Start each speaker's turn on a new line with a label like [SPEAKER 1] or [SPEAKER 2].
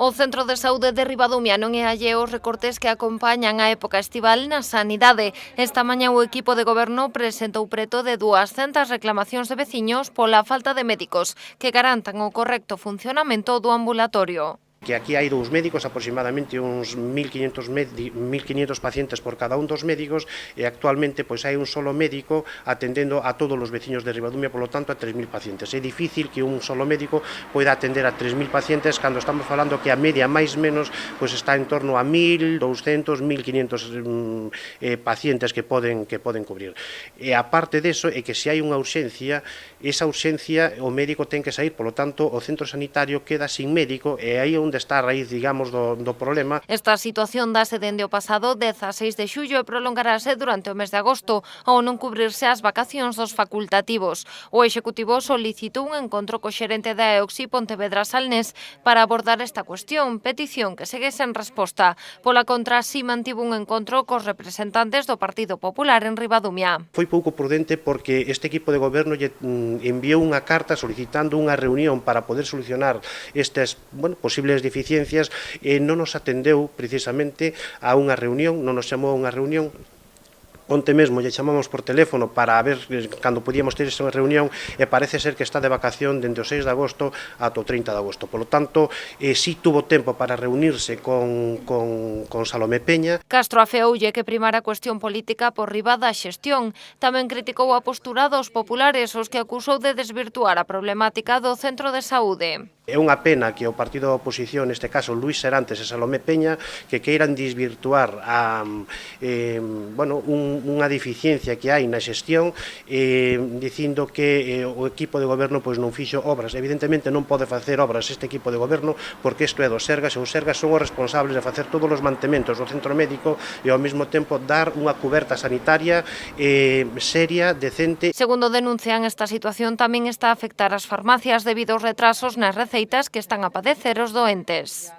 [SPEAKER 1] O Centro de Saúde de Ribadumia non é alleo aos recortes que acompañan a época estival na sanidade. Esta mañá o equipo de goberno presentou preto de 200 reclamacións de veciños pola falta de médicos que garantan o correcto funcionamento do ambulatorio.
[SPEAKER 2] Que aquí hai dous médicos, aproximadamente uns 1.500 pacientes por cada un dos médicos, e actualmente pois hai un solo médico atendendo a todos os veciños de Ribadumia, polo tanto a 3.000 pacientes. É difícil que un solo médico poida atender a 3.000 pacientes cando estamos falando que a media máis menos pois está en torno a 1.200, 1.500 pacientes que poden cubrir. E aparte deso é que se hai unha urxencia, esa urxencia o médico ten que sair, polo tanto o centro sanitario queda sin médico e aí onde está a raíz, digamos, do problema.
[SPEAKER 1] Esta situación dase dende o pasado 16 de xullo e prolongarase durante o mes de agosto, ao non cubrirse as vacacións dos facultativos. O Executivo solicitou un encontro co xerente da EOXI Pontevedra Salnés para abordar esta cuestión, petición que segue sen resposta. Pola contra, si mantivo un encontro cos representantes do Partido Popular en Ribadumia.
[SPEAKER 2] Foi pouco prudente porque este equipo de goberno lle enviou unha carta solicitando unha reunión para poder solucionar estes posibles deficiencias e non nos atendeu precisamente a unha reunión, non nos chamou a unha reunión. Onte mesmo lle chamamos por teléfono para ver cando podíamos ter esa reunión e parece ser que está de vacación dende o 6 de agosto ata o 30 de agosto. Polo tanto, si tuvo tempo para reunirse con Salomé Peña.
[SPEAKER 1] Castro afeoulle que primara a cuestión política por riba da xestión. Tamén criticou a postura dos populares, os que acusou de desvirtuar a problemática do centro de saúde.
[SPEAKER 2] É unha pena que o partido da oposición, neste caso Luís Serantes e Salomé Peña, que queiran desvirtuar unha deficiencia que hai na xestión, dicindo que o equipo de goberno non fixo obras. Evidentemente non pode facer obras este equipo de goberno porque isto é dos Sergas, e os Sergas son os responsables de facer todos os mantementos do centro médico e ao mesmo tempo dar unha cuberta sanitaria seria, decente.
[SPEAKER 1] Segundo denuncian, esta situación tamén está a afectar as farmacias debido aos retrasos nas receitas que están a padecer os doentes.